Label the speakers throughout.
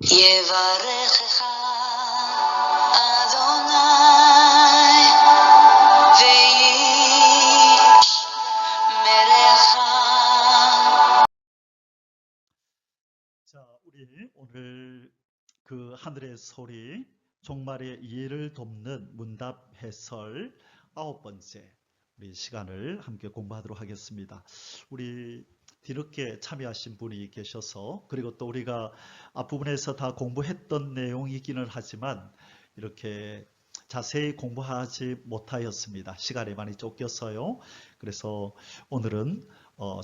Speaker 1: יברכך אדוני וישמרך.
Speaker 2: 자, 우리 오늘 그 하늘의 소리, 종말의 이해를 돕는 문답 해설 9번째 우리 시간을 함께 공부하도록 하겠습니다. 우리 뒤늦게 참여하신 분이 계셔서, 그리고 또 우리가 앞부분에서 다 공부했던 내용이기는 하지만 이렇게 자세히 공부하지 못하였습니다. 시간이 많이 쫓겼어요. 그래서 오늘은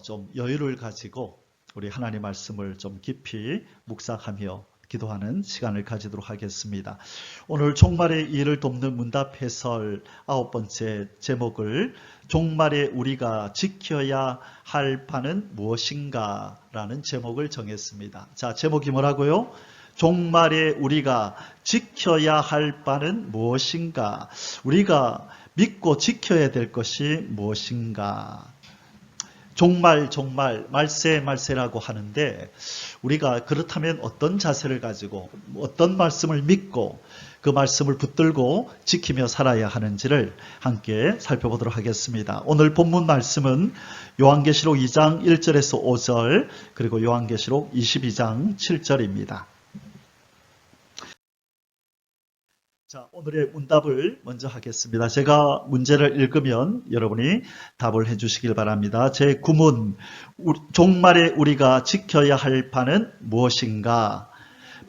Speaker 2: 좀 여유를 가지고 우리 하나님 말씀을 좀 깊이 묵상하며 기도하는 시간을 가지도록 하겠습니다. 오늘 종말의 이해를 돕는 문답 해설 9번째 제목을 종말에 우리가 지켜야 할 바는 무엇인가 라는 제목을 정했습니다. 자, 제목이 뭐라고요? 종말에 우리가 지켜야 할 바는 무엇인가? 우리가 믿고 지켜야 될 것이 무엇인가? 종말, 말세라고 하는데, 우리가 그렇다면 어떤 자세를 가지고 어떤 말씀을 믿고 그 말씀을 붙들고 지키며 살아야 하는지를 함께 살펴보도록 하겠습니다. 오늘 본문 말씀은 요한계시록 2장 1절에서 5절, 그리고 요한계시록 22장 7절입니다. 자, 오늘의 문답을 먼저 하겠습니다. 제가 문제를 읽으면 여러분이 답을 해주시길 바랍니다. 제 9문, 종말에 우리가 지켜야 할 바는 무엇인가?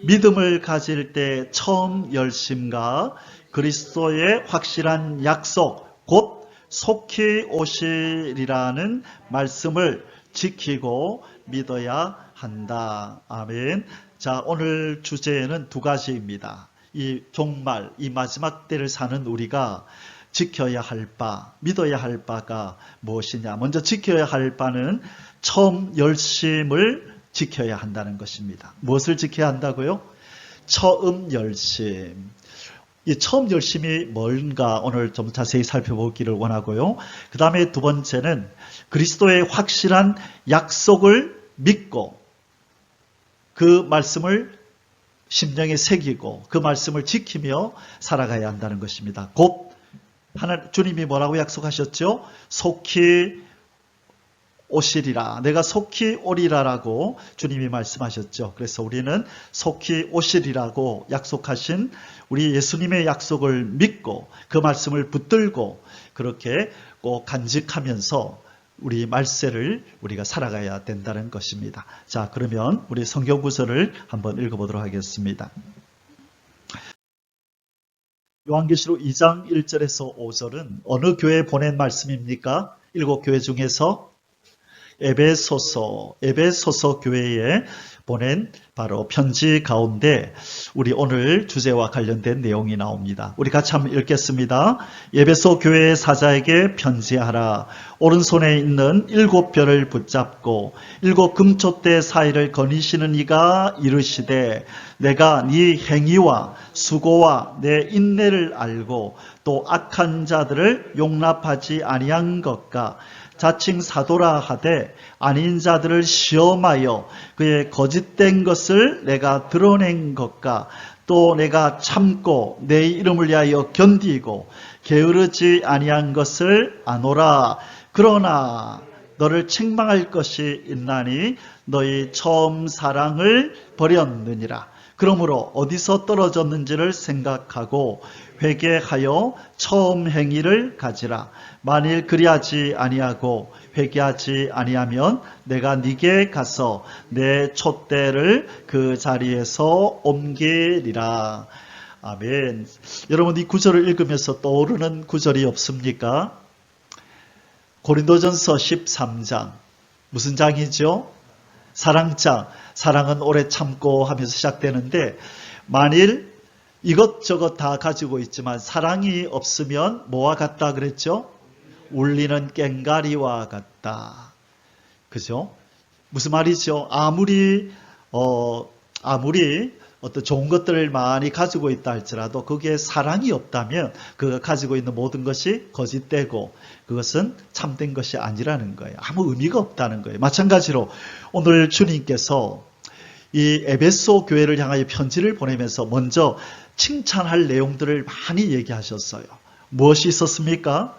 Speaker 2: 믿음을 가질 때 처음 열심과 그리스도의 확실한 약속, 곧 속히 오시리라는 말씀을 지키고 믿어야 한다. 아멘. 자, 오늘 주제는 두 가지입니다. 이 종말, 이 마지막 때를 사는 우리가 지켜야 할 바, 믿어야 할 바가 무엇이냐? 먼저 지켜야 할 바는 처음 열심을 지켜야 한다는 것입니다. 무엇을 지켜야 한다고요? 처음 열심. 이 처음 열심이 뭔가 오늘 좀 자세히 살펴보기를 원하고요. 그 다음에 두 번째는 그리스도의 확실한 약속을 믿고 그 말씀을 심령에 새기고 그 말씀을 지키며 살아가야 한다는 것입니다. 곧 주님이 뭐라고 약속하셨죠? 속히 오시리라. 내가 속히 오리라라고 주님이 말씀하셨죠. 그래서 우리는 속히 오시리라고 약속하신 우리 예수님의 약속을 믿고 그 말씀을 붙들고 그렇게 꼭 간직하면서 우리 말세를 우리가 살아가야 된다는 것입니다. 자, 그러면 우리 성경 구절을 한번 읽어보도록 하겠습니다. 요한계시록 2장 1절에서 5절은 어느 교회에 보낸 말씀입니까? 7교회 중에서 에베소서 교회에 보낸 바로 편지 가운데 우리 오늘 주제와 관련된 내용이 나옵니다. 우리 같이 한번 읽겠습니다. 에베소 교회의 사자에게 편지하라. 오른손에 있는 7별을 붙잡고 7 금촛대 사이를 거니시는 이가 이르시되 내가 네 행위와 수고와 내 인내를 알고 또 악한 자들을 용납하지 아니한 것과 자칭 사도라 하되 아닌 자들을 시험하여 그의 거짓된 것을 내가 드러낸 것과 또 내가 참고 내 이름을 위하여 견디고 게으르지 아니한 것을 아노라. 그러나 너를 책망할 것이 있나니 너희 처음 사랑을 버렸느니라. 그러므로 어디서 떨어졌는지를 생각하고 회개하여 처음 행위를 가지라. 만일 그리하지 아니하고 회개하지 아니하면 내가 네게 가서 내 촛대를 그 자리에서 옮기리라. 아멘. 여러분, 이 구절을 읽으면서 떠오르는 구절이 없습니까? 고린도전서 13장. 무슨 장이죠? 사랑장. 사랑은 오래 참고 하면서 시작되는데, 만일 이것저것 다 가지고 있지만 사랑이 없으면 뭐와 같다 그랬죠? 울리는 꽹가리와 같다. 그죠? 무슨 말이죠? 아무리 어떤 좋은 것들을 많이 가지고 있다 할지라도 거기에 사랑이 없다면 그가 가지고 있는 모든 것이 거짓되고 그것은 참된 것이 아니라는 거예요. 아무 의미가 없다는 거예요. 마찬가지로 오늘 주님께서 이 에베소 교회를 향하여 편지를 보내면서 먼저 칭찬할 내용들을 많이 얘기하셨어요. 무엇이 있었습니까?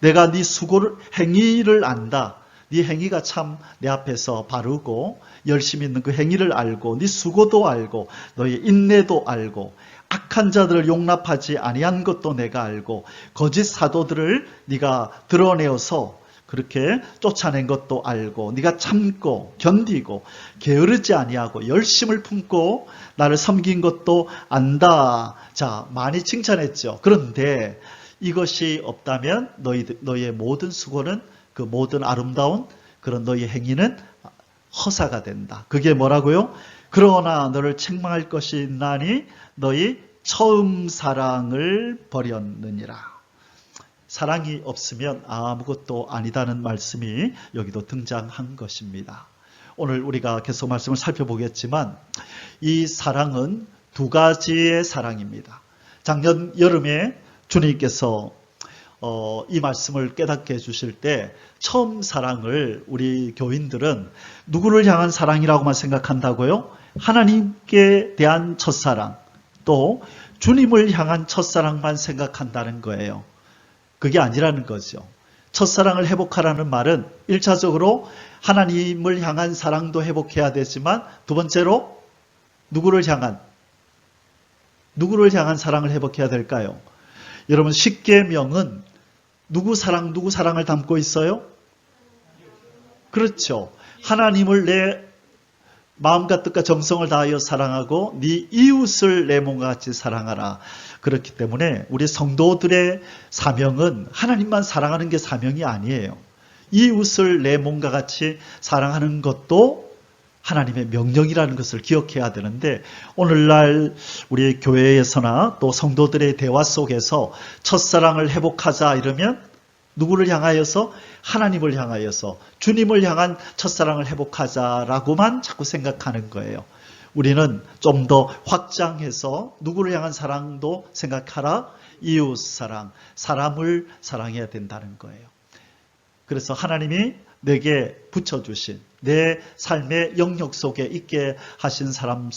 Speaker 2: 내가 네 수고를, 행위를 안다. 네 행위가 참 내 앞에서 바르고 열심히 있는 그 행위를 알고 네 수고도 알고 너의 인내도 알고 악한 자들을 용납하지 아니한 것도 내가 알고 거짓 사도들을 네가 드러내어서 그렇게 쫓아낸 것도 알고 네가 참고 견디고 게으르지 아니하고 열심을 품고 나를 섬긴 것도 안다. 자, 많이 칭찬했죠. 그런데 이것이 없다면 너희의 모든 수고는 그 모든 아름다운 그런 너희의 행위는 허사가 된다. 그게 뭐라고요? 그러나 너를 책망할 것이 있나니 너희 처음 사랑을 버렸느니라. 사랑이 없으면 아무것도 아니다는 말씀이 여기도 등장한 것입니다. 오늘 우리가 계속 말씀을 살펴보겠지만 이 사랑은 두 가지의 사랑입니다. 작년 여름에 주님께서 이 말씀을 깨닫게 해주실 때 처음 사랑을 우리 교인들은 누구를 향한 사랑이라고만 생각한다고요? 하나님께 대한 첫사랑, 또 주님을 향한 첫사랑만 생각한다는 거예요. 그게 아니라는 거죠. 첫사랑을 회복하라는 말은 1차적으로 하나님을 향한 사랑도 회복해야 되지만 두 번째로 누구를 향한 사랑을 회복해야 될까요? 여러분, 십계명은 누구 사랑을 담고 있어요? 그렇죠. 하나님을 내 마음과 뜻과 정성을 다하여 사랑하고 네 이웃을 내 몸과 같이 사랑하라. 그렇기 때문에 우리 성도들의 사명은 하나님만 사랑하는 게 사명이 아니에요. 이웃을 내 몸과 같이 사랑하는 것도 하나님의 명령이라는 것을 기억해야 되는데, 오늘날 우리 교회에서나 또 성도들의 대화 속에서 첫사랑을 회복하자 이러면 누구를 향하여서? 하나님을 향하여서 주님을 향한 첫사랑을 회복하자라고만 자꾸 생각하는 거예요. 우리는 좀 더 확장해서 누구를 향한 사랑도 생각하라. 이웃 사랑, 사람을 사랑해야 된다는 거예요. 그래서 하나님이 내게 붙여주신 내 삶의 영역 속에 있게 하신 사람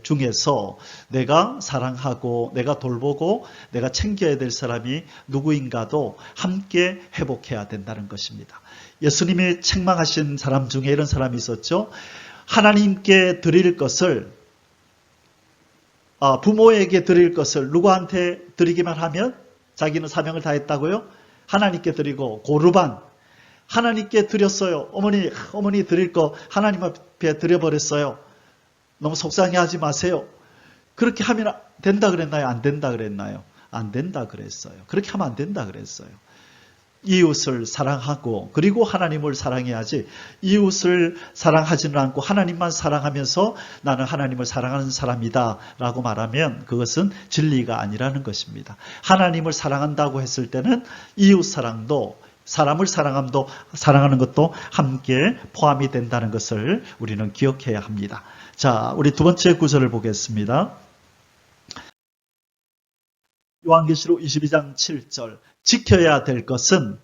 Speaker 2: 중에서 내가 사랑하고 내가 돌보고 내가 챙겨야 될 사람이 누구인가도 함께 회복해야 된다는 것입니다. 예수님이 책망하신 사람 중에 이런 사람이 있었죠. 하나님께 드릴 것을, 부모에게 드릴 것을 누구한테 드리기만 하면 자기는 사명을 다했다고요? 하나님께 드리고 고르반, 하나님께 드렸어요. 어머니 드릴 거 하나님 앞에 드려버렸어요. 너무 속상해하지 마세요. 그렇게 하면 된다 그랬나요? 안 된다 그랬나요? 안 된다 그랬어요. 그렇게 하면 안 된다 그랬어요. 이웃을 사랑하고 그리고 하나님을 사랑해야지, 이웃을 사랑하지는 않고 하나님만 사랑하면서 나는 하나님을 사랑하는 사람이다 라고 말하면 그것은 진리가 아니라는 것입니다. 하나님을 사랑한다고 했을 때는 이웃 사랑도, 사람을 사랑하는 것도 함께 포함이 된다는 것을 우리는 기억해야 합니다. 자, 우리 두 번째 구절을 보겠습니다. 요한계시록 22장 7절. 지켜야 될 것은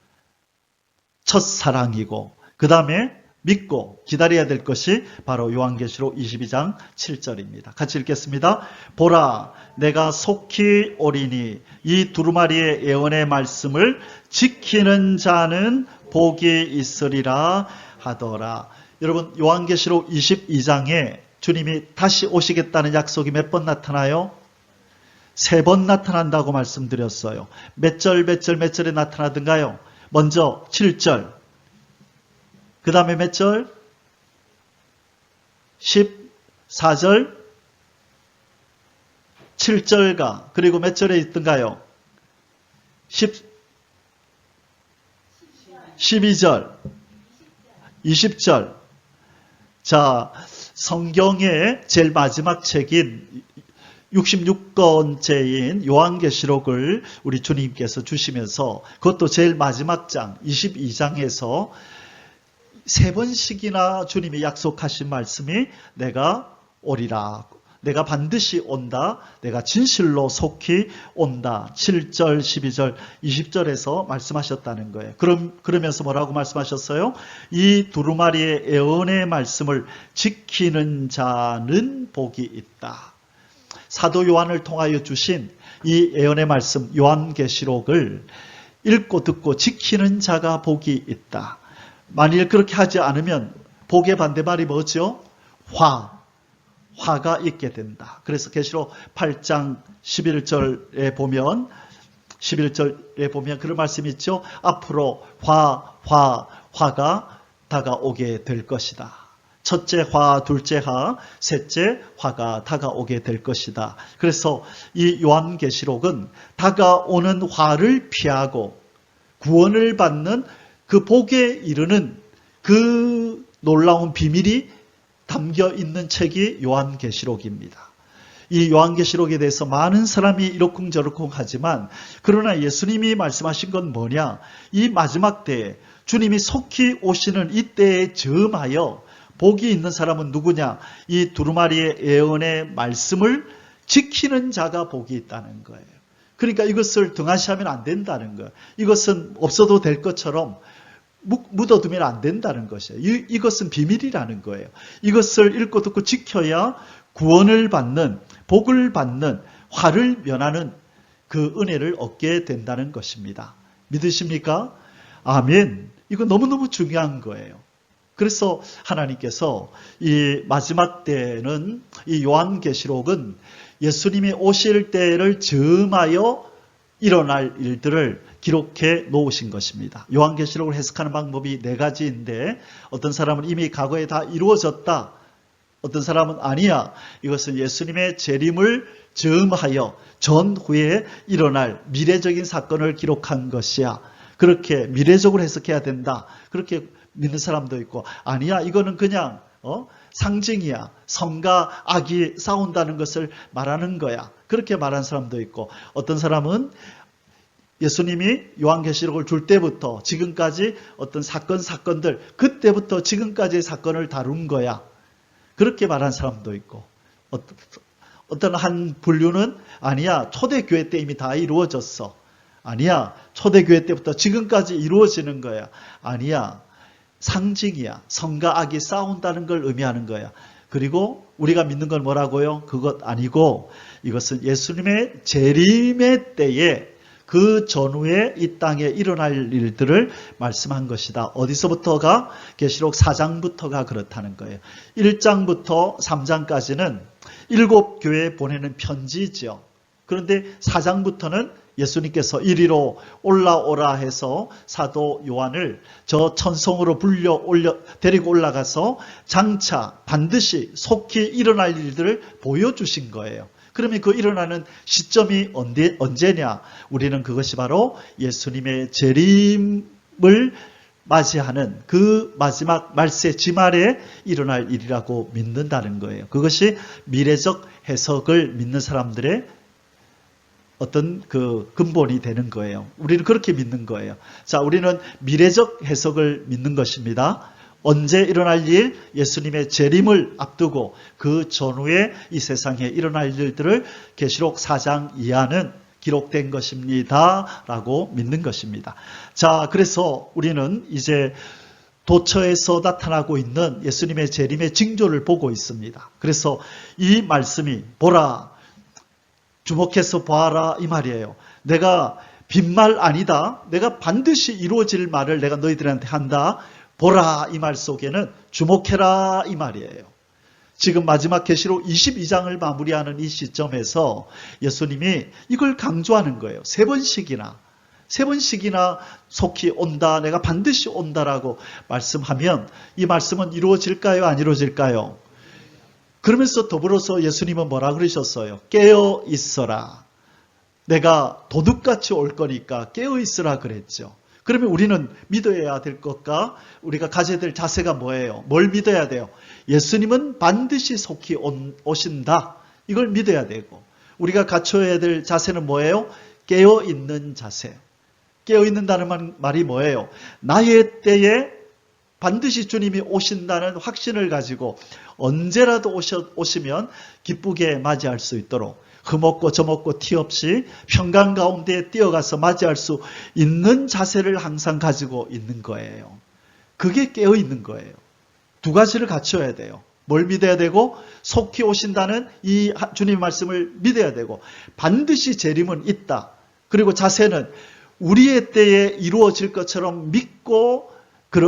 Speaker 2: 첫사랑이고 그 다음에 믿고 기다려야 될 것이 바로 요한계시록 22장 7절입니다. 같이 읽겠습니다. 보라, 내가 속히 오리니 이 두루마리의 예언의 말씀을 지키는 자는 복이 있으리라 하더라. 여러분, 요한계시록 22장에 주님이 다시 오시겠다는 약속이 몇 번 나타나요? 3번 나타난다고 말씀드렸어요. 몇 절에 나타나던가요? 먼저 7절, 그 다음에 몇 절? 14절, 7절가, 그리고 몇 절에 있던가요? 12절, 20절. 자, 성경의 제일 마지막 책인 66권째인 요한계시록을 우리 주님께서 주시면서 그것도 제일 마지막 장 22장에서 3번씩이나 주님이 약속하신 말씀이 내가 오리라, 내가 반드시 온다. 내가 진실로 속히 온다. 7절, 12절, 20절에서 말씀하셨다는 거예요. 그러면서 뭐라고 말씀하셨어요? 이 두루마리의 예언의 말씀을 지키는 자는 복이 있다. 사도 요한을 통하여 주신 이 예언의 말씀 요한계시록을 읽고 듣고 지키는 자가 복이 있다. 만일 그렇게 하지 않으면 복의 반대말이 뭐죠? 화가 있게 된다. 그래서 계시록 8장 11절에 보면 그런 말씀이 있죠. 앞으로 화가 다가오게 될 것이다. 첫째 화, 둘째 화, 셋째 화가 다가오게 될 것이다. 그래서 이 요한계시록은 다가오는 화를 피하고 구원을 받는 그 복에 이르는 그 놀라운 비밀이 담겨 있는 책이 요한계시록입니다. 이 요한계시록에 대해서 많은 사람이 이러쿵저러쿵 하지만 그러나 예수님이 말씀하신 건 뭐냐? 이 마지막 때에 주님이 속히 오시는 이때에 즈음하여 복이 있는 사람은 누구냐? 이 두루마리의 예언의 말씀을 지키는 자가 복이 있다는 거예요. 그러니까 이것을 등한시하면 안 된다는 거예요. 이것은 없어도 될 것처럼 묻어두면 안 된다는 것이에요. 이것은 비밀이라는 거예요. 이것을 읽고 듣고 지켜야 구원을 받는, 복을 받는, 화를 면하는 그 은혜를 얻게 된다는 것입니다. 믿으십니까? 아멘. 이거 너무너무 중요한 거예요. 그래서 하나님께서 이 마지막 때는 이 요한계시록은 예수님이 오실 때를 즈음하여 일어날 일들을 기록해 놓으신 것입니다. 요한계시록을 해석하는 방법이 4가지인데 어떤 사람은 이미 과거에 다 이루어졌다. 어떤 사람은 아니야. 이것은 예수님의 재림을 즈음하여 전후에 일어날 미래적인 사건을 기록한 것이야. 그렇게 미래적으로 해석해야 된다. 그렇게 믿는 사람도 있고 아니야. 이거는 그냥 상징이야. 성과 악이 싸운다는 것을 말하는 거야. 그렇게 말하는 사람도 있고 어떤 사람은 예수님이 요한계시록을 줄 때부터 지금까지 어떤 사건들 그때부터 지금까지의 사건을 다룬 거야. 그렇게 말하는 사람도 있고 어떤 한 분류는 아니야. 초대교회 때 이미 다 이루어졌어. 아니야. 초대교회 때부터 지금까지 이루어지는 거야. 아니야. 상징이야. 성과 악이 싸운다는 걸 의미하는 거야. 그리고 우리가 믿는 건 뭐라고요? 그것 아니고 이것은 예수님의 재림의 때에 그 전후에 이 땅에 일어날 일들을 말씀한 것이다. 어디서부터가? 계시록 4장부터가 그렇다는 거예요. 1장부터 3장까지는 7교회에 보내는 편지죠. 그런데 4장부터는 예수님께서 이리로 올라오라 해서 사도 요한을 저 천성으로 데리고 올라가서 장차 반드시 속히 일어날 일들을 보여주신 거예요. 그러면 그 일어나는 시점이 언제냐? 우리는 그것이 바로 예수님의 재림을 맞이하는 그 마지막 말세 지말에 일어날 일이라고 믿는다는 거예요. 그것이 미래적 해석을 믿는 사람들의 어떤 그 근본이 되는 거예요. 우리는 그렇게 믿는 거예요. 자, 우리는 미래적 해석을 믿는 것입니다. 언제 일어날 일? 예수님의 재림을 앞두고 그 전후에 이 세상에 일어날 일들을 계시록 4장 이하는 기록된 것입니다. 라고 믿는 것입니다. 자, 그래서 우리는 이제 도처에서 나타나고 있는 예수님의 재림의 징조를 보고 있습니다. 그래서 이 말씀이 보라, 주목해서 보아라 이 말이에요. 내가 빈말 아니다. 내가 반드시 이루어질 말을 내가 너희들한테 한다. 보라 이 말 속에는 주목해라 이 말이에요. 지금 마지막 계시록 22장을 마무리하는 이 시점에서 예수님이 이걸 강조하는 거예요. 3번씩이나 속히 온다, 내가 반드시 온다라고 말씀하면 이 말씀은 이루어질까요? 안 이루어질까요? 그러면서 더불어서 예수님은 뭐라 그러셨어요? 깨어 있어라. 내가 도둑같이 올 거니까 깨어 있으라 그랬죠. 그러면 우리는 믿어야 될 것과 우리가 가져야 될 자세가 뭐예요? 뭘 믿어야 돼요? 예수님은 반드시 속히 오신다. 이걸 믿어야 되고 우리가 갖춰야 될 자세는 뭐예요? 깨어있는 자세. 깨어있는다는 말이 뭐예요? 나의 때에 반드시 주님이 오신다는 확신을 가지고 언제라도 오시면 기쁘게 맞이할 수 있도록 흠없고 점없고 티 없이 평강 가운데 뛰어가서 맞이할 수 있는 자세를 항상 가지고 있는 거예요. 그게 깨어 있는 거예요. 두 가지를 갖춰야 돼요. 뭘 믿어야 되고 속히 오신다는 이 주님의 말씀을 믿어야 되고 반드시 재림은 있다. 그리고 자세는 우리의 때에 이루어질 것처럼 믿고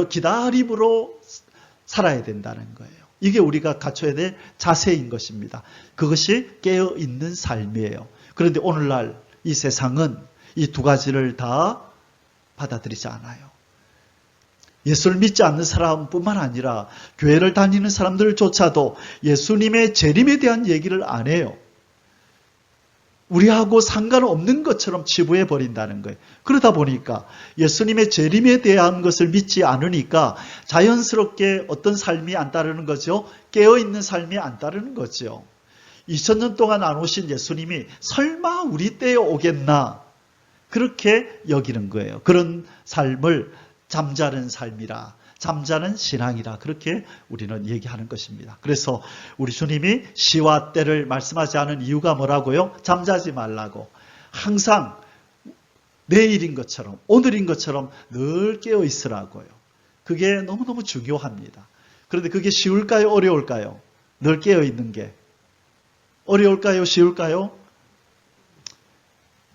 Speaker 2: 기다림으로 살아야 된다는 거예요. 이게 우리가 갖춰야 될 자세인 것입니다. 그것이 깨어있는 삶이에요. 그런데 오늘날 이 세상은 이 두 가지를 다 받아들이지 않아요. 예수를 믿지 않는 사람뿐만 아니라 교회를 다니는 사람들조차도 예수님의 재림에 대한 얘기를 안 해요. 우리하고 상관없는 것처럼 치부해 버린다는 거예요. 그러다 보니까 예수님의 재림에 대한 것을 믿지 않으니까 자연스럽게 어떤 삶이 안 따르는 거죠? 깨어있는 삶이 안 따르는 거죠. 2000년 동안 안 오신 예수님이 설마 우리 때에 오겠나? 그렇게 여기는 거예요. 그런 삶을 잠자는 삶이라, 잠자는 신앙이라 그렇게 우리는 얘기하는 것입니다. 그래서 우리 주님이 시와 때를 말씀하지 않은 이유가 뭐라고요? 잠자지 말라고. 항상 내일인 것처럼, 오늘인 것처럼 늘 깨어 있으라고요. 그게 너무너무 중요합니다. 그런데 그게 쉬울까요? 어려울까요? 늘 깨어 있는 게. 어려울까요? 쉬울까요?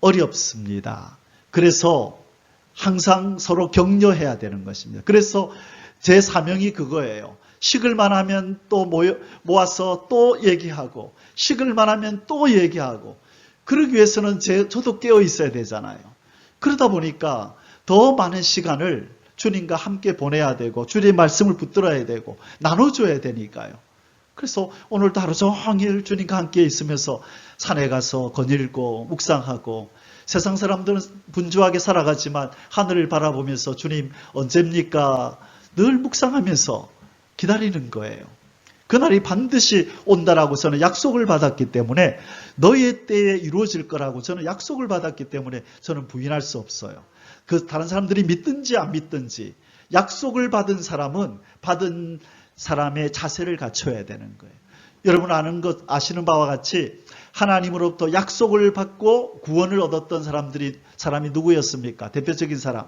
Speaker 2: 어렵습니다. 그래서 항상 서로 격려해야 되는 것입니다. 그래서 제 사명이 그거예요. 식을만 하면 또 모아서 또 얘기하고 식을만 하면 또 얘기하고 그러기 위해서는 저도 깨어 있어야 되잖아요. 그러다 보니까 더 많은 시간을 주님과 함께 보내야 되고 주님의 말씀을 붙들어야 되고 나눠줘야 되니까요. 그래서 오늘도 하루 종일 주님과 함께 있으면서 산에 가서 거닐고 묵상하고 세상 사람들은 분주하게 살아가지만 하늘을 바라보면서 주님 언제입니까? 늘 묵상하면서 기다리는 거예요. 그날이 반드시 온다라고 저는 약속을 받았기 때문에 너희의 때에 이루어질 거라고 저는 약속을 받았기 때문에 저는 부인할 수 없어요. 그 다른 사람들이 믿든지 안 믿든지 약속을 받은 사람은 받은 사람의 자세를 갖춰야 되는 거예요. 여러분 아시는 바와 같이 하나님으로부터 약속을 받고 구원을 얻었던 사람이 누구였습니까? 대표적인 사람.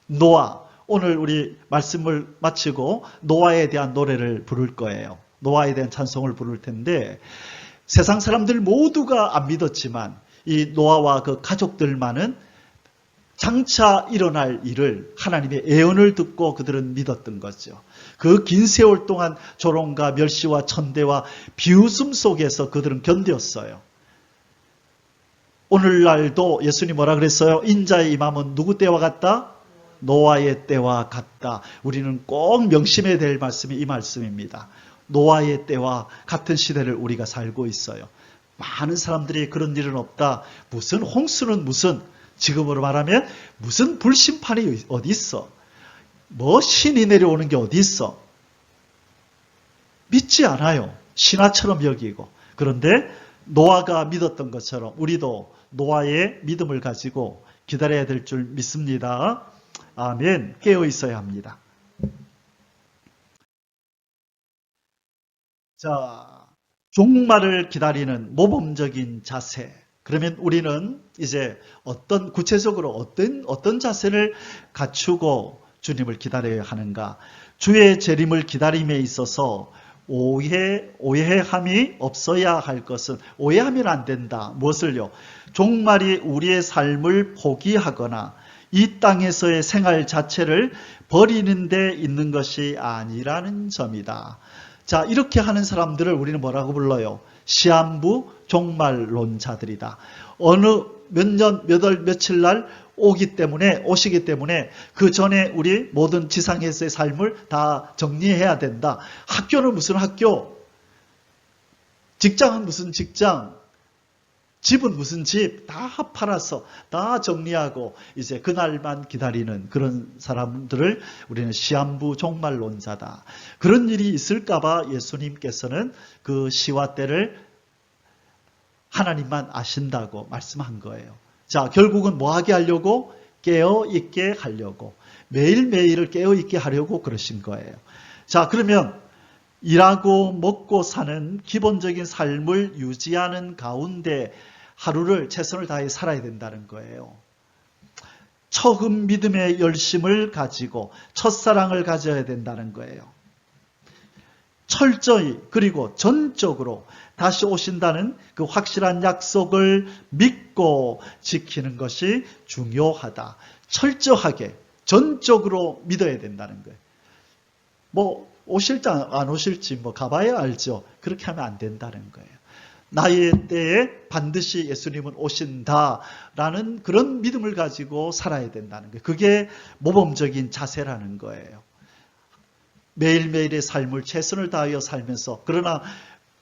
Speaker 2: 노아. 오늘 우리 말씀을 마치고 노아에 대한 노래를 부를 거예요. 노아에 대한 찬송을 부를 텐데 세상 사람들 모두가 안 믿었지만 이 노아와 그 가족들만은 장차 일어날 일을 하나님의 예언을 듣고 그들은 믿었던 거죠. 그 긴 세월 동안 조롱과 멸시와 천대와 비웃음 속에서 그들은 견뎠어요. 오늘날도 예수님 뭐라 그랬어요? 인자의 임함은 누구 때와 같다? 노아의 때와 같다. 우리는 꼭 명심해야 될 말씀이 이 말씀입니다. 노아의 때와 같은 시대를 우리가 살고 있어요. 많은 사람들이 그런 일은 없다. 무슨 홍수는 무슨 지금으로 말하면 무슨 불심판이 어디 있어? 뭐 신이 내려오는 게 어디 있어? 믿지 않아요. 신화처럼 여기고. 그런데 노아가 믿었던 것처럼 우리도 노아의 믿음을 가지고 기다려야 될 줄 믿습니다. 아멘. 깨어 있어야 합니다. 자, 종말을 기다리는 모범적인 자세. 그러면 우리는 이제 구체적으로 어떤 자세를 갖추고 주님을 기다려야 하는가? 주의 재림을 기다림에 있어서 오해함이 없어야 할 것은 오해하면 안 된다. 무엇을요? 종말이 우리의 삶을 포기하거나 이 땅에서의 생활 자체를 버리는 데 있는 것이 아니라는 점이다. 자, 이렇게 하는 사람들을 우리는 뭐라고 불러요? 시한부 종말론자들이다. 어느 몇 년, 몇 월, 며칠 날 오시기 때문에 그 전에 우리 모든 지상에서의 삶을 다 정리해야 된다. 학교는 무슨 학교? 직장은 무슨 직장? 집은 무슨 집? 다 팔아서 다 정리하고 이제 그날만 기다리는 그런 사람들을 우리는 시한부 종말론자다. 그런 일이 있을까봐 예수님께서는 그 시와 때를 하나님만 아신다고 말씀한 거예요. 자, 결국은 뭐 하게 하려고? 깨어 있게 하려고. 매일매일을 깨어있게 하려고 그러신 거예요. 자, 그러면 일하고 먹고 사는 기본적인 삶을 유지하는 가운데 하루를 최선을 다해 살아야 된다는 거예요. 처음 믿음의 열심을 가지고 첫사랑을 가져야 된다는 거예요. 철저히 그리고 전적으로 다시 오신다는 그 확실한 약속을 믿고 지키는 것이 중요하다. 철저하게 전적으로 믿어야 된다는 거예요. 뭐 오실지 안 오실지 뭐 가봐야 알죠. 그렇게 하면 안 된다는 거예요. 나의 때에 반드시 예수님은 오신다라는 그런 믿음을 가지고 살아야 된다는 거예요. 그게 모범적인 자세라는 거예요. 매일매일의 삶을 최선을 다하여 살면서, 그러나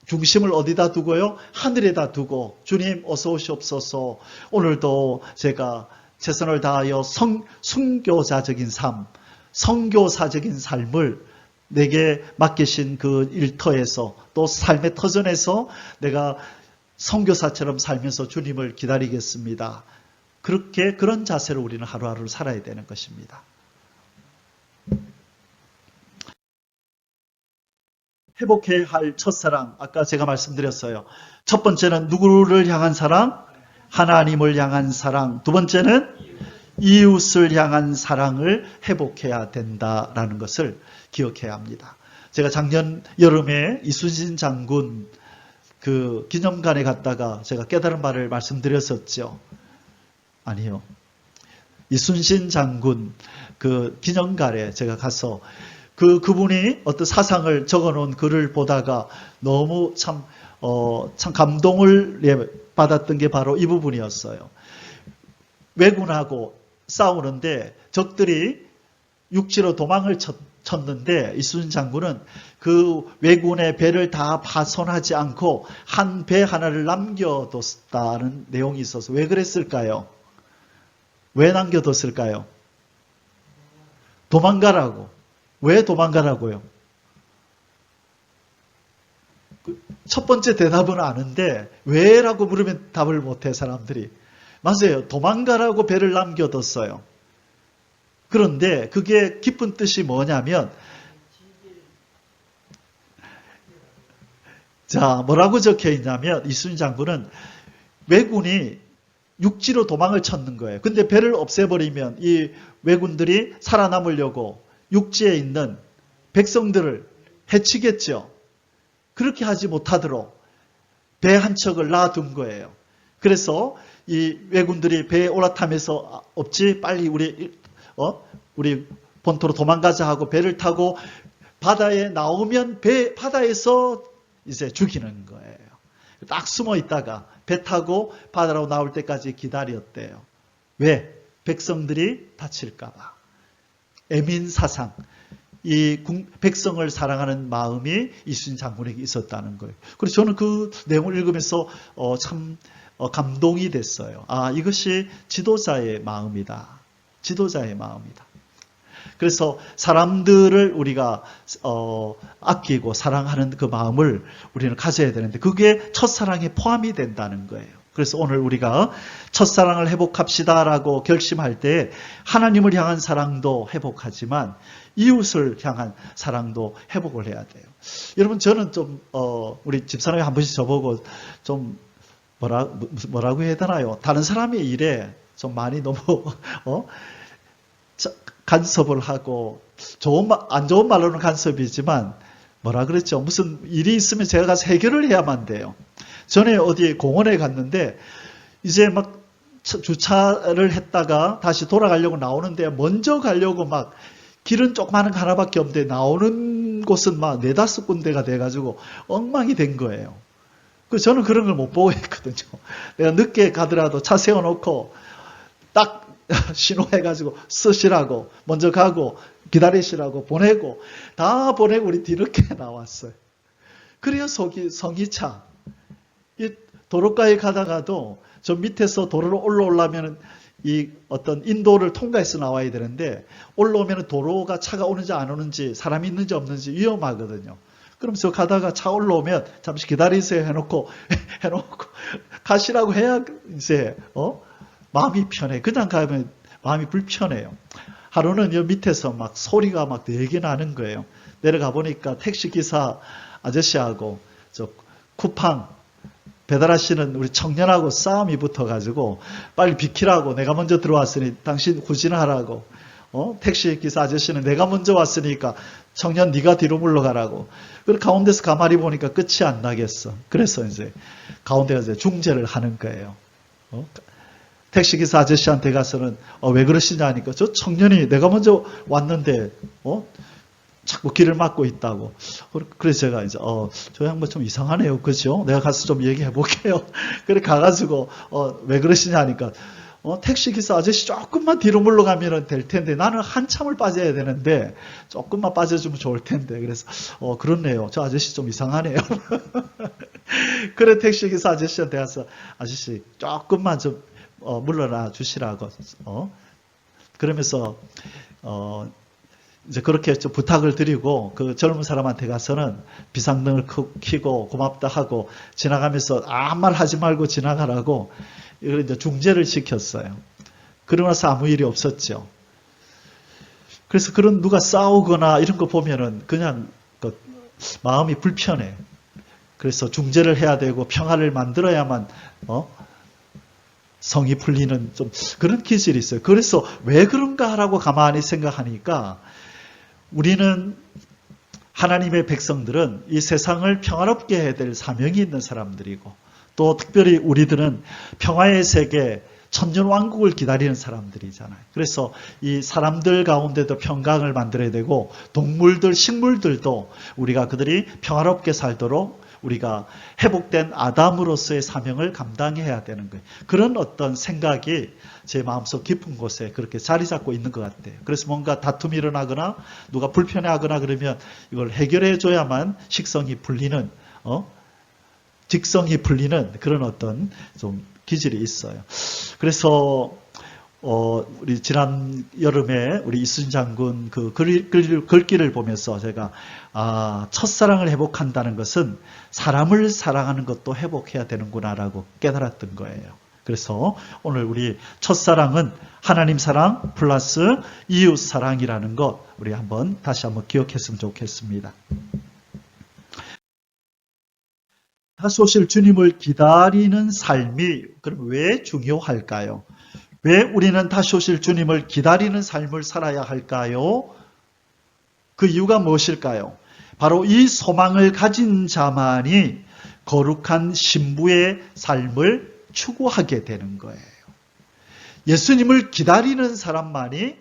Speaker 2: 중심을 어디다 두고요? 하늘에다 두고, 주님 어서 오시옵소서. 오늘도 제가 최선을 다하여 순교자적인 삶, 선교사적인 삶을 내게 맡기신 그 일터에서, 또 삶의 터전에서 내가 선교사처럼 살면서 주님을 기다리겠습니다. 그런 자세로 우리는 하루하루를 살아야 되는 것입니다. 회복해야 할 첫사랑, 아까 제가 말씀드렸어요. 첫 번째는 누구를 향한 사랑? 하나님을 향한 사랑. 두 번째는 이웃을 향한 사랑을 회복해야 된다라는 것을 기억해야 합니다. 제가 작년 여름에 이순신 장군 그 기념관에 갔다가 제가 깨달은 바를 말씀드렸었죠. 아니요. 이순신 장군 그 기념관에 제가 가서 그분이 어떤 사상을 적어놓은 글을 보다가 너무 참 감동을 받았던 게 바로 이 부분이었어요. 왜군하고 싸우는데 적들이 육지로 도망을 쳤는데 이순신 장군은 그 왜군의 배를 다 파손하지 않고 한 배 하나를 남겨뒀다는 내용이 있어서 왜 그랬을까요? 왜 남겨뒀을까요? 도망가라고. 왜 도망가라고요? 첫 번째 대답은 아는데 왜라고 물으면 답을 못해 사람들이. 맞아요. 도망가라고 배를 남겨뒀어요. 그런데 그게 깊은 뜻이 뭐냐면, 자, 뭐라고 적혀 있냐면 이순신 장군은 왜군이 육지로 도망을 쳤는 거예요. 근데 배를 없애버리면 이 왜군들이 살아남으려고 육지에 있는 백성들을 해치겠죠. 그렇게 하지 못하도록 배 한 척을 놔둔 거예요. 그래서 이 왜군들이 배에 올라타면서 없지, 빨리 우리 본토로 도망가자 하고 배를 타고 바다에 나오면 바다에서 이제 죽이는 거예요. 딱 숨어 있다가 배 타고 바다로 나올 때까지 기다렸대요. 왜? 백성들이 다칠까 봐. 애민사상, 이 백성을 사랑하는 마음이 이순신 장군에게 있었다는 거예요. 그래서 저는 그 내용을 읽으면서 참 감동이 됐어요. 아, 이것이 지도자의 마음이다. 지도자의 마음이다. 그래서 사람들을 우리가 아끼고 사랑하는 그 마음을 우리는 가져야 되는데 그게 첫사랑에 포함이 된다는 거예요. 그래서 오늘 우리가 첫사랑을 회복합시다라고 결심할 때 하나님을 향한 사랑도 회복하지만 이웃을 향한 사랑도 회복을 해야 돼요. 여러분, 저는 좀 우리 집사람이 한 번씩 저보고 좀 뭐라고 해야 되나요? 다른 사람의 일에 좀 많이 너무 간섭을 하고, 안 좋은 말로는 간섭이지만 뭐라 그랬죠? 무슨 일이 있으면 제가 가서 해결을 해야만 돼요. 전에 어디 공원에 갔는데 이제 막 주차를 했다가 다시 돌아가려고 나오는데 먼저 가려고 막 길은 조그마한 거 하나밖에 없는데 나오는 곳은 막 4-5 군데가 돼가지고 엉망이 된 거예요. 그래서 저는 그런 걸 못 보고 있거든요. 내가 늦게 가더라도 차 세워놓고 딱 신호해가지고 쓰시라고 먼저 가고 기다리시라고 보내고 다 보내고 우리 뒤늦게 나왔어요. 그래야 성이 차. 이 도로가에 가다가도 저 밑에서 도로로 올라오려면 이 어떤 인도를 통과해서 나와야 되는데 올라오면 도로가 차가 오는지 안 오는지 사람이 있는지 없는지 위험하거든요. 그럼 저 가다가 차 올라오면 잠시 기다리세요 해놓고 가시라고 해야 이제 마음이 편해. 그냥 가면 마음이 불편해요. 하루는 여 밑에서 막 소리가 막 되게 나는 거예요. 내려가 보니까 택시기사 아저씨하고 저 쿠팡 배달하시는 우리 청년하고 싸움이 붙어가지고 빨리 비키라고, 내가 먼저 들어왔으니 당신 후진하라고, 택시기사 아저씨는 내가 먼저 왔으니까 청년 네가 뒤로 물러가라고. 그리고 가운데서 가만히 보니까 끝이 안 나겠어. 그래서 이제 가운데가 이제 중재를 하는 거예요. 택시기사 아저씨한테 가서는 왜 그러시냐 하니까 저 청년이 내가 먼저 왔는데 자꾸 길을 막고 있다고. 그래서 제가 이제 저 양반 좀 이상하네요, 그죠? 내가 가서 좀 얘기해 볼게요. 그래 가가지고 왜 그러시냐 하니까 택시기사 아저씨 조금만 뒤로 물러가면 될 텐데 나는 한참을 빠져야 되는데 조금만 빠져주면 좋을 텐데. 그래서 그렇네요, 저 아저씨 좀 이상하네요. 그래 택시기사 아저씨한테 가서 아저씨 조금만 좀 물러나 주시라고 그러면서 이제 그렇게 좀 부탁을 드리고 그 젊은 사람한테 가서는 비상등을 켜고 고맙다 하고 지나가면서 아무 말 하지 말고 지나가라고 이걸 이제 중재를 시켰어요. 그러고 나서 아무 일이 없었죠. 그래서 그런 누가 싸우거나 이런 거 보면은 그냥 마음이 불편해. 그래서 중재를 해야 되고 평화를 만들어야만 성이 풀리는 좀 그런 기질이 있어요. 그래서 왜 그런가라고 가만히 생각하니까 우리는 하나님의 백성들은 이 세상을 평화롭게 해야 될 사명이 있는 사람들이고 또 특별히 우리들은 평화의 세계 천년왕국을 기다리는 사람들이잖아요. 그래서 이 사람들 가운데도 평강을 만들어야 되고 동물들, 식물들도 우리가 그들이 평화롭게 살도록 우리가 회복된 아담으로서의 사명을 감당해야 되는 거예요. 그런 어떤 생각이 제 마음속 깊은 곳에 그렇게 자리 잡고 있는 것 같아요. 그래서 뭔가 다툼이 일어나거나 누가 불편해하거나 그러면 이걸 해결해 줘야만 식성이 풀리는 직성이 풀리는 그런 어떤 좀 기질이 있어요. 그래서 우리 지난 여름에 우리 이순신 장군 그 글귀를 보면서 제가 첫사랑을 회복한다는 것은 사람을 사랑하는 것도 회복해야 되는구나라고 깨달았던 거예요. 그래서 오늘 우리 첫사랑은 하나님 사랑 플러스 이웃 사랑이라는 것 우리 다시 한번 기억했으면 좋겠습니다. 다시 오실 주님을 기다리는 삶이 그럼 왜 중요할까요? 왜 우리는 다시 오실 주님을 기다리는 삶을 살아야 할까요? 그 이유가 무엇일까요? 바로 이 소망을 가진 자만이 거룩한 신부의 삶을 추구하게 되는 거예요. 예수님을 기다리는 사람만이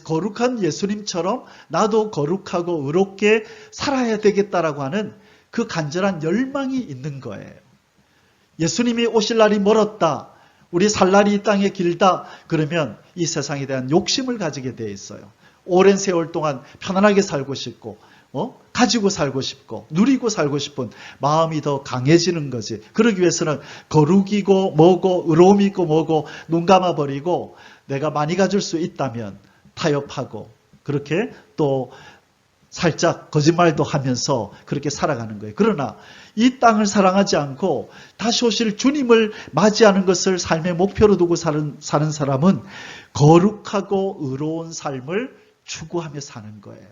Speaker 2: 거룩한 예수님처럼 나도 거룩하고 의롭게 살아야 되겠다라고 하는 그 간절한 열망이 있는 거예요. 예수님이 오실 날이 멀었다. 우리 살 날이 이 땅에 길다. 그러면 이 세상에 대한 욕심을 가지게 돼 있어요. 오랜 세월 동안 편안하게 살고 싶고 가지고 살고 싶고 누리고 살고 싶은 마음이 더 강해지는 거지. 그러기 위해서는 거룩이고 뭐고 의로움이 있고 뭐고 눈 감아버리고 내가 많이 가질 수 있다면 타협하고 그렇게 또 살짝 거짓말도 하면서 그렇게 살아가는 거예요. 그러나 이 땅을 사랑하지 않고 다시 오실 주님을 맞이하는 것을 삶의 목표로 두고 사는 사람은 거룩하고 의로운 삶을 추구하며 사는 거예요.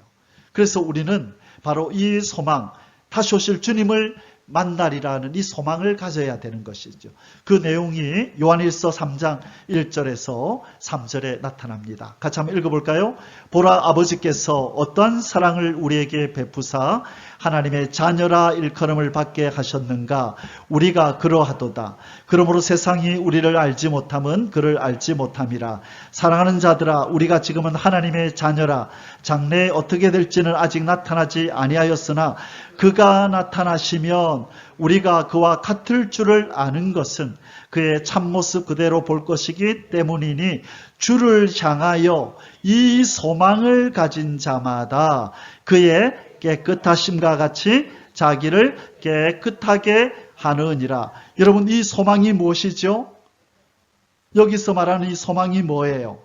Speaker 2: 그래서 우리는 바로 이 소망, 다시 오실 주님을 만날이라는 이 소망을 가져야 되는 것이죠. 그 내용이 요한일서 3장 1절에서 3절에 나타납니다. 같이 한번 읽어볼까요? 보라, 아버지께서 어떠한 사랑을 우리에게 베푸사 하나님의 자녀라 일컬음을 받게 하셨는가. 우리가 그러하도다. 그러므로 세상이 우리를 알지 못함은 그를 알지 못함이라. 사랑하는 자들아, 우리가 지금은 하나님의 자녀라. 장래에 어떻게 될지는 아직 나타나지 아니하였으나 그가 나타나시면 우리가 그와 같을 줄을 아는 것은 그의 참모습 그대로 볼 것이기 때문이니 주를 향하여 이 소망을 가진 자마다 그의 깨끗하심과 같이 자기를 깨끗하게 하느니라. 여러분, 이 소망이 무엇이죠? 여기서 말하는 이 소망이 뭐예요?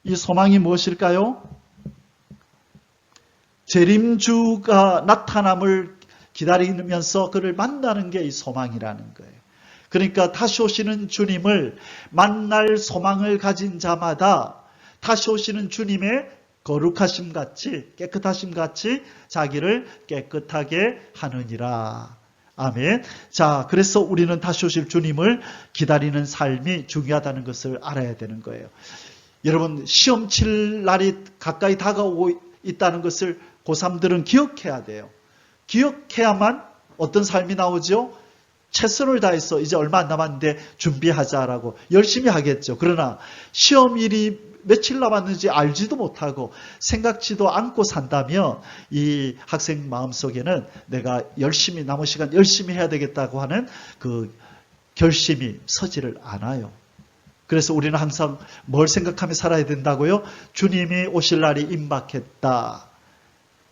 Speaker 2: 이 소망이 무엇일까요? 재림주가 나타남을 기다리면서 그를 만나는 게 이 소망이라는 거예요. 그러니까 다시 오시는 주님을 만날 소망을 가진 자마다 다시 오시는 주님의 거룩하심 같이, 깨끗하심 같이 자기를 깨끗하게 하느니라. 아멘. 자, 그래서 우리는 다시 오실 주님을 기다리는 삶이 중요하다는 것을 알아야 되는 거예요. 여러분, 시험 칠 날이 가까이 다가오고 있다는 것을 고3들은 기억해야 돼요. 기억해야만 어떤 삶이 나오죠? 최선을 다해서 이제 얼마 안 남았는데 준비하자라고 열심히 하겠죠. 그러나 시험일이 며칠 남았는지 알지도 못하고 생각지도 않고 산다면 이 학생 마음속에는 내가 열심히 남은 시간 열심히 해야 되겠다고 하는 그 결심이 서지를 않아요. 그래서 우리는 항상 뭘 생각하며 살아야 된다고요? 주님이 오실 날이 임박했다.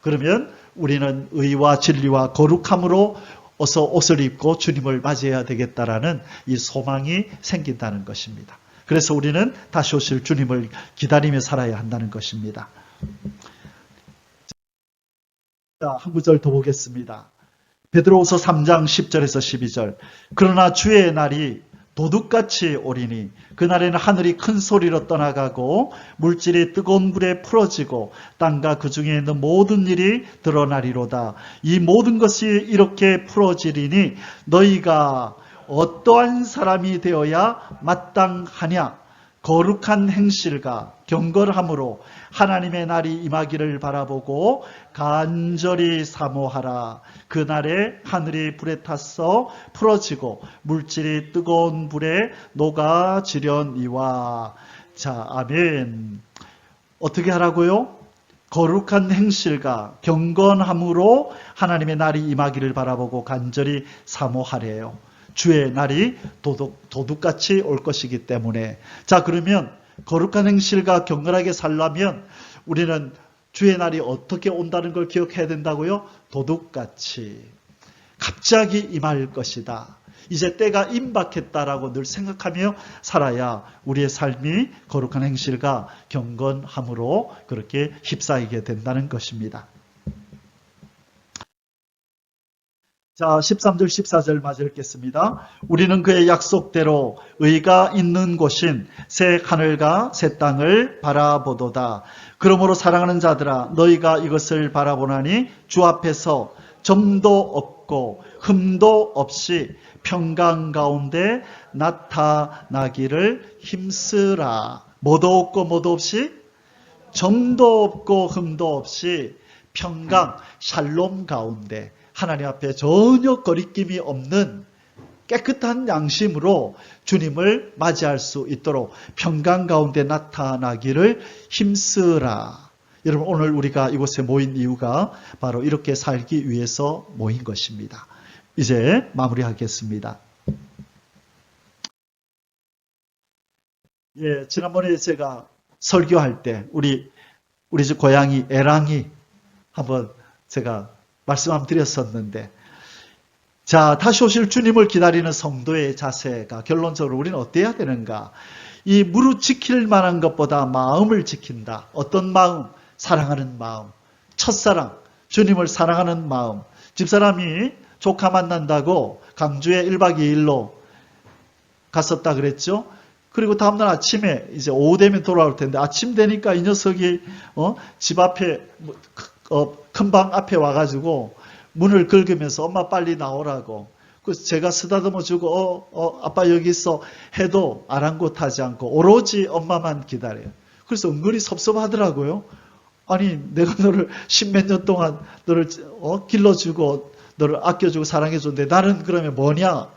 Speaker 2: 그러면 우리는 의와 진리와 거룩함으로 어서 옷을 입고 주님을 맞이해야 되겠다라는 이 소망이 생긴다는 것입니다. 그래서 우리는 다시 오실 주님을 기다리며 살아야 한다는 것입니다. 자, 한 구절 더 보겠습니다. 베드로후서 3장 10절에서 12절. 그러나 주의 날이 도둑같이 오리니 그날에는 하늘이 큰 소리로 떠나가고 물질이 뜨거운 불에 풀어지고 땅과 그 중에 있는 모든 일이 드러나리로다. 이 모든 것이 이렇게 풀어지리니 너희가 어떠한 사람이 되어야 마땅하냐? 거룩한 행실과 경건함으로 하나님의 날이 임하기를 바라보고 간절히 사모하라. 그날에 하늘이 불에 타서 풀어지고 물질이 뜨거운 불에 녹아지려니와. 자, 아멘. 어떻게 하라고요? 거룩한 행실과 경건함으로 하나님의 날이 임하기를 바라보고 간절히 사모하래요. 주의 날이 도둑같이 올 것이기 때문에. 자, 그러면 거룩한 행실과 경건하게 살려면 우리는 주의 날이 어떻게 온다는 걸 기억해야 된다고요? 도둑같이 갑자기 임할 것이다. 이제 때가 임박했다라고 늘 생각하며 살아야 우리의 삶이 거룩한 행실과 경건함으로 그렇게 휩싸이게 된다는 것입니다. 자, 13절 14절 마저 읽겠습니다. 우리는 그의 약속대로 의가 있는 곳인 새 하늘과 새 땅을 바라보도다. 그러므로 사랑하는 자들아 너희가 이것을 바라보나니 주 앞에서 점도 없고 흠도 없이 평강 가운데 나타나기를 힘쓰라. 뭐도 없고 뭐도 없이? 점도 없고 흠도 없이 평강, 샬롬 가운데 하나님 앞에 전혀 거리낌이 없는 깨끗한 양심으로 주님을 맞이할 수 있도록 평강 가운데 나타나기를 힘쓰라. 여러분, 오늘 우리가 이곳에 모인 이유가 바로 이렇게 살기 위해서 모인 것입니다. 이제 마무리하겠습니다. 예, 지난번에 제가 설교할 때 우리 집 고양이 애랑이 한번 제가 말씀 한번 드렸었는데, 자, 다시 오실 주님을 기다리는 성도의 자세가 결론적으로 우리는 어때야 되는가? 이 무릇 지킬 만한 것보다 마음을 지킨다. 어떤 마음? 사랑하는 마음. 첫사랑, 주님을 사랑하는 마음. 집사람이 조카 만난다고 강주에 1박 2일로 갔었다 그랬죠? 그리고 다음날 아침에 이제 오후 되면 돌아올 텐데 아침 되니까 이 녀석이 집 앞에 큰 방 앞에 와가지고 문을 긁으면서 엄마 빨리 나오라고. 그래서 제가 쓰다듬어 주고 아빠 여기 있어 해도 아랑곳하지 않고 오로지 엄마만 기다려요. 그래서 은근히 섭섭하더라고요. 아니 내가 너를 십몇 년 동안 너를 길러주고 너를 아껴주고 사랑해줬는데 나는 그러면 뭐냐?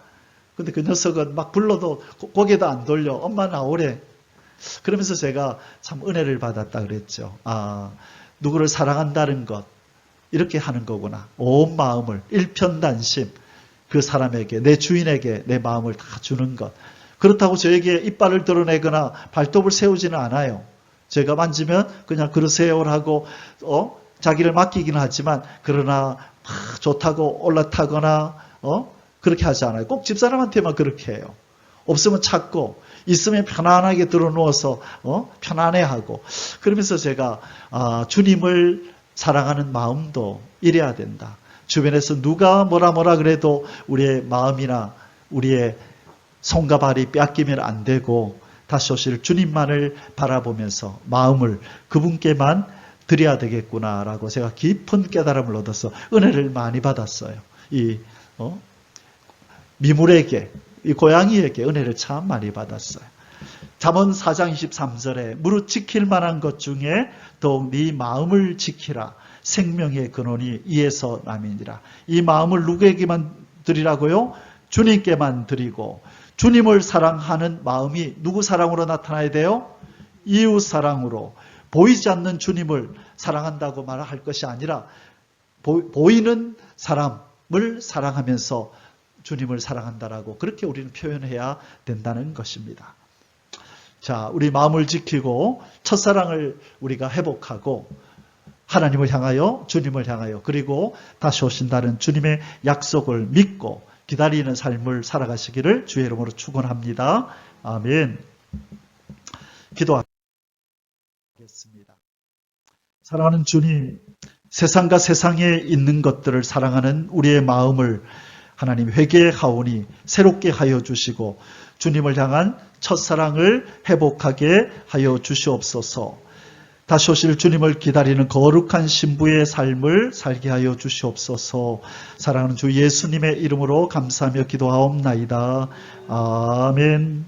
Speaker 2: 근데 그 녀석은 막 불러도 고개도 안 돌려. 엄마 나오래. 그러면서 제가 참 은혜를 받았다 그랬죠. 아, 누구를 사랑한다는 것 이렇게 하는 거구나. 온 마음을 일편단심 그 사람에게 내 주인에게 내 마음을 다 주는 것. 그렇다고 저에게 이빨을 드러내거나 발톱을 세우지는 않아요. 제가 만지면 그냥 그러세요라고 자기를 맡기긴 하지만 그러나 좋다고 올라타거나 그렇게 하지 않아요. 꼭 집사람한테만 그렇게 해요. 없으면 찾고 있으면 편안하게 들어누워서 편안해하고. 그러면서 제가 주님을 사랑하는 마음도 이래야 된다. 주변에서 누가 뭐라 그래도 우리의 마음이나 우리의 손과 발이 뺏기면 안 되고 다시 오실 주님만을 바라보면서 마음을 그분께만 드려야 되겠구나라고 제가 깊은 깨달음을 얻어서 은혜를 많이 받았어요. 이 미물에게, 이 고양이에게 은혜를 참 많이 받았어요. 잠언 4장 23절에 무릇 지킬 만한 것 중에 더욱 네 마음을 지키라. 생명의 근원이 이에서 남이니라. 이 마음을 누구에게만 드리라고요? 주님께만 드리고, 주님을 사랑하는 마음이 누구 사랑으로 나타나야 돼요? 이웃 사랑으로. 보이지 않는 주님을 사랑한다고 말할 것이 아니라 보이는 사람을 사랑하면서 주님을 사랑한다라고 그렇게 우리는 표현해야 된다는 것입니다. 자, 우리 마음을 지키고 첫사랑을 우리가 회복하고 하나님을 향하여, 주님을 향하여, 그리고 다시 오신다는 주님의 약속을 믿고 기다리는 삶을 살아가시기를 주의 이름으로 축원합니다. 아멘. 기도하겠습니다. 사랑하는 주님, 세상과 세상에 있는 것들을 사랑하는 우리의 마음을 하나님 회개하오니 새롭게 하여 주시고 주님을 향한 첫사랑을 회복하게 하여 주시옵소서. 다시 오실 주님을 기다리는 거룩한 신부의 삶을 살게 하여 주시옵소서. 사랑하는 주 예수님의 이름으로 감사하며 기도하옵나이다. 아멘.